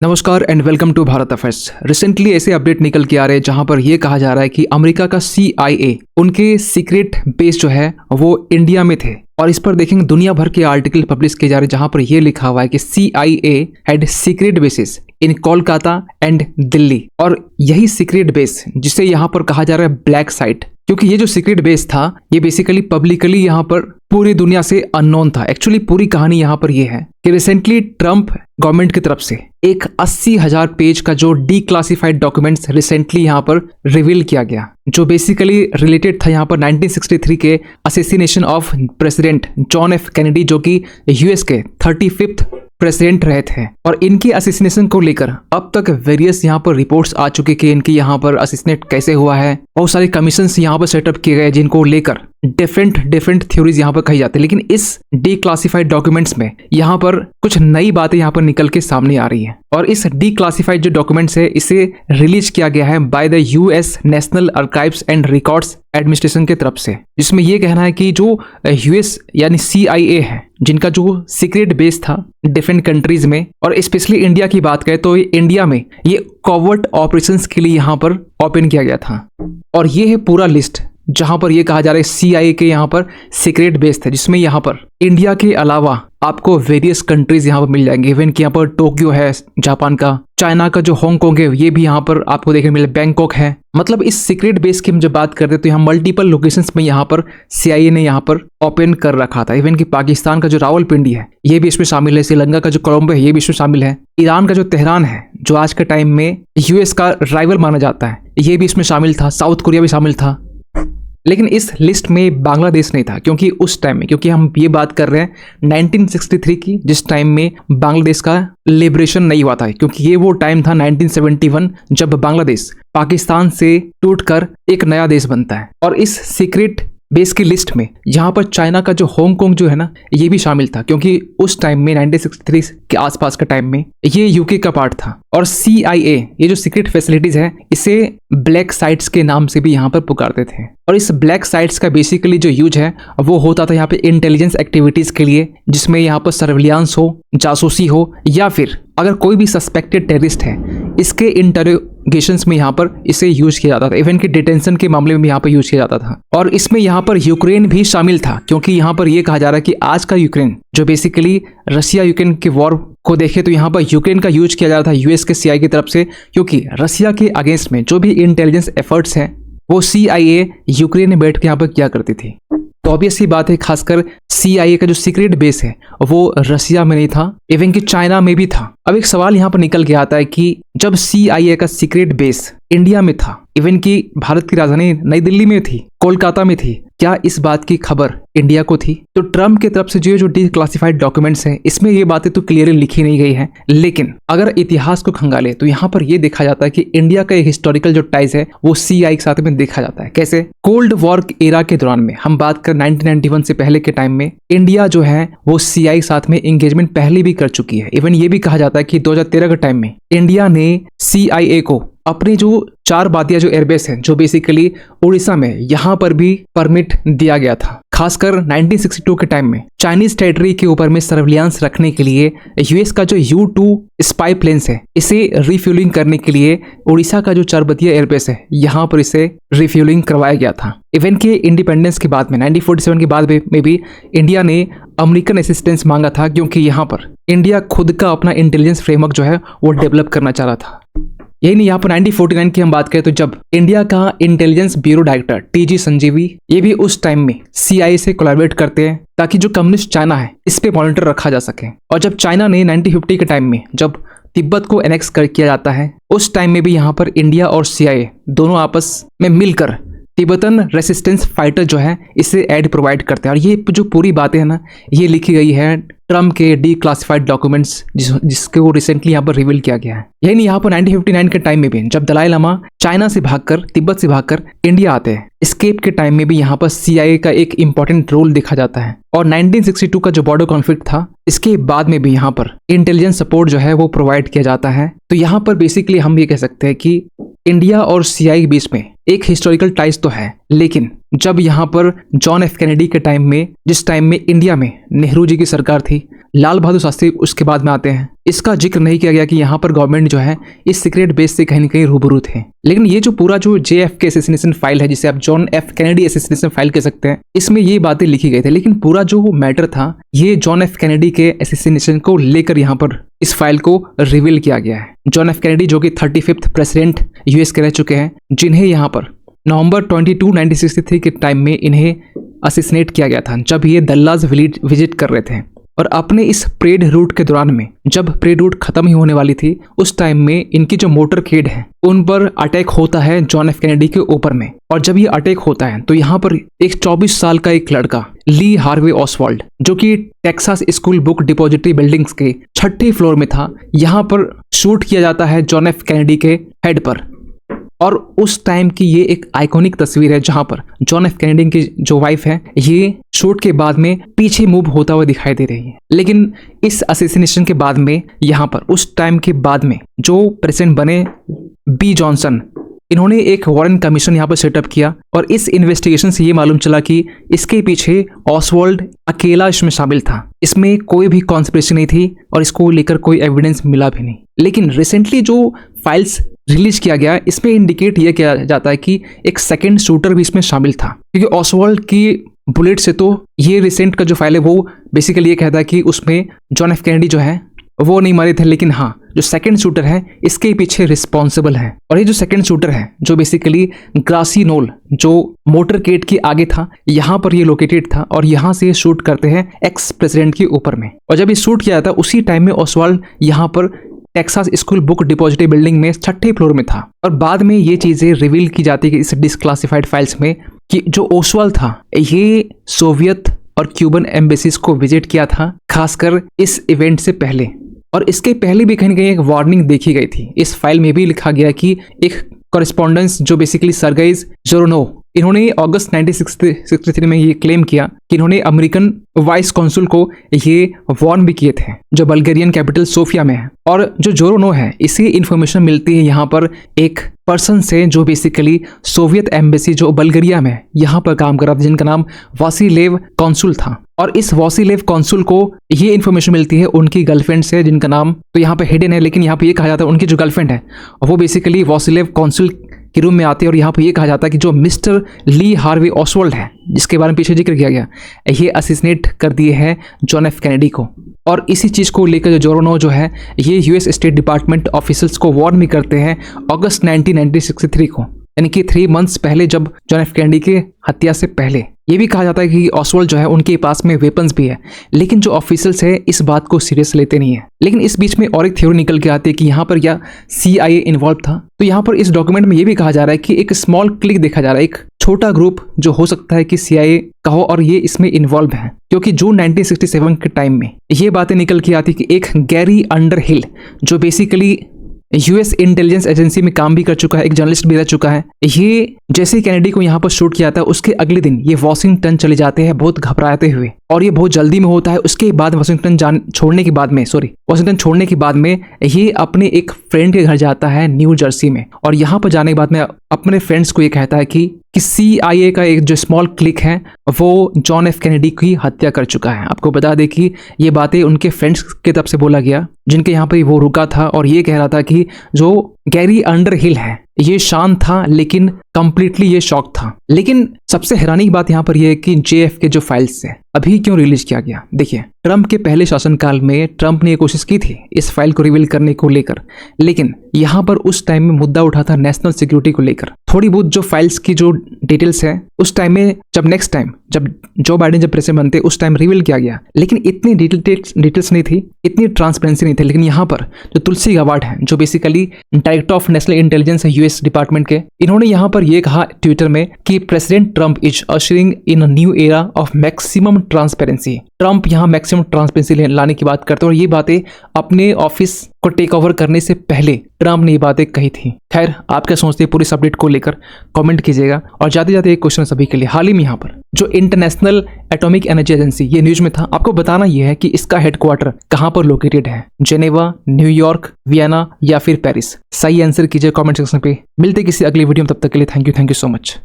नमस्कार and welcome to Bharat affairs. Recently ऐसे update निकल के आ रहे हैं जहां पर यह कहा जा रहा है कि अमेरिका का CIA उनके सीक्रेट बेस जो है वो इंडिया में थे। और इस पर देखेंगे दुनिया भर के आर्टिकल पब्लिश किए जा रहे हैं जहां पर यह लिखा हुआ है कि CIA had secret basis in Kolkata and Delhi. और यही सीक्रेट बेस जिसे यहाँ पर कहा जा रहा है ब्लैक साइट, क्योंकि ये जो सीक्रेट बेस था ये बेसिकली पब्लिकली यहाँ पर पूरी दुनिया से अननोन था। एक्चुअली पूरी कहानी यहाँ पर ये है कि रिसेंटली ट्रम्प गवर्नमेंट की तरफ से एक 80,000 पेज का जो डीक्लासिफाइड डॉक्यूमेंट्स रिसेंटली यहाँ पर रिवील किया गया, जो बेसिकली रिलेटेड था यहाँ पर 1963 के assassination of president John F Kennedy, जो कि US के 35th प्रेसिडेंट रहे थे। और इनके असैसिनेशन को लेकर अब तक वेरियस यहाँ पर रिपोर्ट्स आ चुके कि इनकी यहाँ पर असैसिनेट कैसे हुआ है। बहुत सारे कमीशंस यहाँ पर सेटअप किए गए जिनको लेकर डिफरेंट थ्योरीज यहाँ पर कही जाती है। लेकिन इस डीक्लासिफाइड डॉक्यूमेंट्स में यहाँ पर कुछ नई बातें यहाँ पर निकल के सामने आ रही है। और इस डीक्लासिफाइड जो डॉक्यूमेंट्स है इसे रिलीज किया गया है by the US national archives and records administration की तरफ से, जिसमें यह कहना है कि जो US यानी CIA है, जिनका जो सीक्रेट बेस था डिफरेंट कंट्रीज में और स्पेशली इंडिया की बात करें तो इंडिया में ये कॉवर्ट ऑपरेशंस के लिए यहाँ पर ओपन किया गया था। और ये है पूरा लिस्ट जहां पर यह कहा जा रहा है CIA के यहाँ पर सीक्रेट बेस थे, जिसमें यहाँ पर इंडिया के अलावा आपको वेरियस कंट्रीज यहाँ पर मिल जाएंगे। इवन कि यहाँ पर टोक्यो है जापान का, चाइना का जो हांगकांग है ये भी यहाँ पर आपको देखने मिले, बैंकॉक है। मतलब इस सीक्रेट बेस की हम जब बात करते हैं तो यहाँ मल्टीपल लोकेशंस में यहाँ पर CIA ने यहाँ पर ओपन कर रखा था। इवन कि पाकिस्तान का जो रावलपिंडी है ये भी इसमें शामिल है, श्रीलंका का जो कोलंबो है ये भी इसमें शामिल है, ईरान का जो तेहरान है जो आज के टाइम में US का राइवल माना जाता है ये भी इसमें शामिल था, साउथ कोरिया भी शामिल था। लेकिन इस लिस्ट में बांग्लादेश नहीं था, क्योंकि उस टाइम में, क्योंकि हम ये बात कर रहे हैं 1963 की, जिस टाइम में बांग्लादेश का लिबरेशन नहीं हुआ था, क्योंकि ये वो टाइम था 1971 जब बांग्लादेश पाकिस्तान से टूटकर एक नया देश बनता है। और इस सीक्रेट बेस की लिस्ट में यहाँ पर चाइना का जो हांगकांग जो है ना ये भी शामिल था, क्योंकि उस टाइम में 1963 के आसपास का टाइम में ये UK का पार्ट था। और CIA ये जो सीक्रेट फैसिलिटीज है इसे ब्लैक साइट्स के नाम से भी यहाँ पर पुकारते थे। और इस ब्लैक साइट्स का बेसिकली जो यूज है वो होता था यहाँ पे इंटेलिजेंस एक्टिविटीज के लिए, जिसमें यहाँ पर सर्विलांस हो, जासूसी हो, या फिर अगर कोई भी सस्पेक्टेड टेररिस्ट है इसके इंटरोगेशंस में यहाँ पर इसे यूज किया जाता था। इवन कि डिटेंशन के मामले में भी यहाँ पर यूज किया जाता था। और इसमें यहाँ पर यूक्रेन भी शामिल था, क्योंकि यहाँ पर यह कहा जा रहा है कि आज का यूक्रेन जो बेसिकली रशिया यूक्रेन के वॉर को देखे तो यहाँ पर यूक्रेन का यूज किया जा रहा था US के CIA की तरफ से, क्योंकि रशिया के अगेंस्ट में जो भी इंटेलिजेंस एफर्ट्स हैं वो CIA यूक्रेन में बैठ के यहाँ पर किया करती थी। तो ऑब्वियस सी बात है, खासकर CIA का जो सीक्रेट बेस है वो रशिया में नहीं था, इवन कि चाइना में भी था। अब एक सवाल यहाँ पर निकल के आता है कि जब CIA का सीक्रेट बेस इंडिया में था, इवन कि भारत की राजधानी नई दिल्ली में थी, कोलकाता में थी, क्या इस बात की खबर इंडिया को थी? तो ट्रम्प की तरफ से जो डीक्लासिफाइड डॉक्यूमेंट्स हैं इसमें ये बातें तो क्लियरली लिखी नहीं गई है। लेकिन अगर इतिहास को खंगाले तो यहाँ पर ये देखा जाता है कि इंडिया का एक हिस्टोरिकल जो टाइज है वो CIA के साथ में देखा जाता है। कैसे? कोल्ड वॉर एरा के दौरान में हम बात कर 1991 से पहले के टाइम में इंडिया जो है वो CIA के साथ में एंगेजमेंट पहले भी कर चुकी है। इवन ये भी कहा जाता है कि 2013 के टाइम में इंडिया ने CIA को अपनी जो 4 बातिया जो एयरबेस है जो बेसिकली उड़ीसा में, यहाँ पर भी परमिट दिया गया था। खासकर 1962 के टाइम में चाइनीज टेरिटरी के ऊपर में सर्विलांस रखने के लिए US का जो U-2 स्पाई प्लेन्स है इसे रिफ्यूलिंग करने के लिए उड़ीसा का जो 4 बातिया एयरबेस है यहाँ पर इसे रिफ्यूलिंग करवाया गया था। इवन के इंडिपेंडेंस के बाद में 1947 के बाद में भी इंडिया ने अमेरिकन असिस्टेंस मांगा था, क्योंकि यहाँ पर इंडिया खुद का अपना इंटेलिजेंस फ्रेमवर्क जो है वो डेवलप करना चाह रहा था। यही नहीं, यहाँ पर 1949 की हम बात करें तो जब इंडिया का इंटेलिजेंस ब्यूरो डायरेक्टर TG संजीवी ये भी उस टाइम में CIA से कोलैबोरेट करते हैं ताकि जो कम्युनिस्ट चाइना है इस पे मॉनिटर रखा जा सके। और जब चाइना ने 1950 के टाइम में जब तिब्बत को एनेक्स कर किया जाता है उस टाइम में भी यहाँ पर इंडिया और CIA दोनों आपस में मिलकर तिब्बतन रेसिस्टेंस फाइटर जो है इसे एड प्रोवाइड करते हैं। और ये जो पूरी बातें हैं ना ये लिखी गई है ट्रम्प के डीक्लासिफाइड डॉक्यूमेंट्स जिसके वो रिसेंटली यहाँ पर रिवील किया गया है। यही नहीं, यहाँ पर 1959 के टाइम में भी जब दलाई लामा चाइना से भागकर, तिब्बत से भागकर इंडिया आते हैं, एस्केप के टाइम में भी यहाँ पर CIA का एक इंपॉर्टेंट रोल देखा जाता है। और 1962 का जो बॉर्डर कॉन्फ्लिक्ट था इसके बाद में भी यहाँ पर इंटेलिजेंस सपोर्ट जो है वो प्रोवाइड किया जाता है। तो यहाँ पर बेसिकली हम ये कह सकते हैं कि इंडिया और सीआईए बीच में एक हिस्टोरिकल टाइज तो है, लेकिन जब यहाँ पर जॉन एफ कैनेडी के टाइम में, जिस टाइम में इंडिया में नेहरू जी की सरकार थी, लाल बहादुर शास्त्री उसके बाद में आते हैं, इसका जिक्र नहीं किया गया कि यहाँ पर गवर्नमेंट जो है इस सीक्रेट बेस से कहीं न कहीं रूबरू थे। लेकिन ये जो पूरा जो JFK असैसिनेशन फाइल है, जिसे आप John F Kennedy assassination file कह सकते हैं, इसमें ये बातें लिखी गई थी। लेकिन पूरा जो मैटर था ये जॉन एफ कैनेडी के असैसिनेशन को लेकर यहाँ पर इस फाइल को रिवील किया गया है। जॉन एफ कैनेडी जो कि 35th प्रेसिडेंट यूएस के रह चुके हैं, जिन्हें यहाँ पर नवंबर 22, 1963 के टाइम में इन्हें असैसिनेट किया गया था, जब ये दल्लास विलेज विजिट कर रहे थे। और अपने इस परेड रूट के दौरान में, जब परेड रूट खत्म ही होने वाली थी, उस टाइम में इनकी जो मोटरकेड है उन पर अटैक होता है जॉन एफ कैनेडी के ऊपर में। और जब ये अटैक होता है तो यहाँ पर एक 24 साल का एक लड़का ली हार्वे ऑसवाल्ड, जो कि Texas school book depository buildings के 6ठे फ्लोर में था, यहाँ पर शूट किया जाता है जॉन एफ कैनेडी के हेड पर। और उस टाइम की ये एक आइकॉनिक तस्वीर है जहां पर जॉन एफ कैनेडी की जो वाइफ है ये शूट के बाद में पीछे मूव होता हुआ दिखाई दे रही है। लेकिन इस असैसिनेशन के बाद में यहाँ पर उस टाइम के बाद में जो प्रेसिडेंट बने बी जॉनसन, इन्होंने एक वारन कमीशन यहाँ पर सेटअप किया और इस इन्वेस्टिगेशन से ये मालूम चला कि इसके पीछे ऑसवाल्ड अकेला इसमें शामिल था, इसमें कोई भी कॉन्स्पिरेसी नहीं थी और इसको लेकर कोई एविडेंस मिला भी नहीं। लेकिन रिसेंटली जो फाइल्स रिलीज किया गया, इसमें इंडिकेट यह किया जाता है कि एक सेकंड शूटर भी इसमें शामिल था, क्योंकि ऑसवाल्ड की बुलेट से तो ये रिसेंट का जो फाइल है वो बेसिकली ये कहता है कि उसमें जॉन एफ कैनेडी जो है वो नहीं मारे थे, लेकिन हाँ जो सेकंड शूटर है इसके पीछे रिस्पॉन्सिबल है। और ये जो सेकंड शूटर है जो बेसिकली ग्रासी नोल जो मोटरकेड के आगे था, यहाँ पर ये लोकेटेड था और यहाँ से शूट करते हैं एक्स प्रेसिडेंट के ऊपर में। और जब ये शूट किया था उसी टाइम में ऑसवाल्ड यहाँ पर Texas school book depository building में 6ठे फ्लोर में था। और बाद में ये चीजें रिवील की जाती है इस डिस्क्लासिफाइड फाइल्स में कि जो ओसवाल्ड था ये सोवियत और क्यूबन एम्बेसीज को विजिट किया था, खासकर इस इवेंट से पहले। और इसके पहले भी कहीं न कहीं एक वार्निंग देखी गई थी। इस फाइल में भी लिखा गया कि एक कॉरेस्पॉन्डेंस जो बेसिकली सर्गेई जोरोनोव, इन्होंने अगस्त 1963 में ये क्लेम किया कि इन्होंने अमेरिकन वाइस कॉन्सुल को ये वार्न भी किए थे, जो बल्गेरियन कैपिटल सोफिया में है। और जो जोरोनोव है, इसी इन्फॉर्मेशन मिलती है यहाँ पर एक पर्सन से जो बेसिकली सोवियत एम्बेसी जो बल्गेरिया में यहाँ पर काम कर रहा था, जिनका नाम वासिलेव कॉन्सुल था। और इस वासिलेव कॉन्सुल को ये इन्फॉर्मेशन मिलती है उनकी गर्लफ्रेंड से, जिनका नाम तो यहाँ पे हिडन है, लेकिन यहाँ पे ये कहा जाता है उनकी जो गर्लफ्रेंड है वो बेसिकली वासिलेव कॉन्सुल के रूम में आती है। और यहाँ पे ये कहा जाता है कि जो मिस्टर ली हार्वे ऑसवाल्ड है, जिसके बारे में पीछे जिक्र किया गया, ये असैसिनेट कर दिए हैं जॉन एफ कैनेडी को। और इसी चीज़ को लेकर जो जोरोनोव जो है ये यूएस स्टेट डिपार्टमेंट ऑफिसर्स को वार्न भी करते हैं अगस्त 1963 को, यानी कि 3 मंथ्स पहले, जब जॉन एफ कैनेडी के हत्या से पहले। ये भी कहा जाता है कि ऑसवाल्ड जो है उनके पास में वेपन्स भी है, लेकिन जो ऑफिसर्स है इस बात को सीरियस लेते नहीं है। लेकिन इस बीच में और एक थ्योरी निकल के आती है कि यहाँ पर क्या CIA इन्वॉल्व था। तो यहाँ पर इस डॉक्यूमेंट में ये भी कहा जा रहा है कि एक स्मॉल क्लिक देखा जा रहा है, एक छोटा ग्रुप जो हो सकता है कि CIA का हो और ये इसमें इन्वॉल्व है। क्योंकि जून 1967 के टाइम में ये बातें निकल के आती कि एक गैरी अंडरहिल जो बेसिकली यूएस इंटेलिजेंस एजेंसी में काम भी कर चुका है, एक जर्नलिस्ट भी रह चुका है, ये जैसे कैनेडी को यहाँ पर शूट किया था उसके अगले दिन ये वॉशिंगटन चले जाते हैं बहुत घबराते हुए, और ये बहुत जल्दी में होता है। उसके बाद वॉशिंगटन छोड़ने के बाद में ये अपने एक फ्रेंड के घर जाता है न्यू जर्सी में। और यहाँ पर जाने के बाद में अपने फ्रेंड्स को ये कहता है कि CIA का एक जो स्मॉल क्लिक है वो जॉन एफ कैनेडी की हत्या कर चुका है। आपको बता दें कि ये बातें उनके फ्रेंड्स की तरफ से बोला गया, जिनके यहाँ पे वो रुका था, और ये कह रहा था कि जो गैरी अंडरहिल है ये शांत था लेकिन कंप्लीटली ये शॉक था। लेकिन सबसे हैरानी की बात यहाँ पर यह है कि JFK जो फाइल्स है अभी क्यों रिलीज किया गया। देखिए, ट्रंप के पहले शासनकाल में ट्रंप ने ये कोशिश की थी इस फाइल को रिवील करने को लेकर, लेकिन यहाँ पर उस टाइम में मुद्दा उठा था नेशनल सिक्योरिटी को लेकर। थोड़ी बहुत जो फाइल्स की जो डिटेल्स है उस टाइम में जब नेक्स्ट टाइम जब जो बाइडेन जब प्रेसिडेंट बनते उस टाइम रिवील किया गया, लेकिन इतनी डिटेल्स नहीं थी, इतनी ट्रांसपेरेंसी नहीं थी। लेकिन यहाँ पर जो तुलसी गाबार्ड है जो basically director of national intelligence है यूएस डिपार्टमेंट के, इन्होंने यहाँ पर यह कहा ट्विटर में कि president Trump is ushering in a new era of maximum transparency. Trump यहाँ मैक्सिमम ट्रांसपेरेंसी लाने की बात करते हैं, और ये बातें अपने ऑफिस को टेक ओवर करने से पहले ट्रंप ने ये बातें कही थी। खैर, आप क्या सोचते हैं पूरी इस अपडेट को लेकर, कमेंट कीजिएगा। और जाते जाते एक क्वेश्चन सभी के लिए, हाल ही में यहाँ पर जो इंटरनेशनल एटॉमिक एनर्जी एजेंसी, ये न्यूज में था, आपको बताना यह है कि इसका हेडक्वार्टर कहां पर लोकेटेड है, जेनेवा, न्यूयॉर्क, वियना या फिर पेरिस। सही आंसर कीजिए कमेंट सेक्शन पे। मिलते किसी अगली वीडियो में, तब तक के लिए थैंक यू सो मच।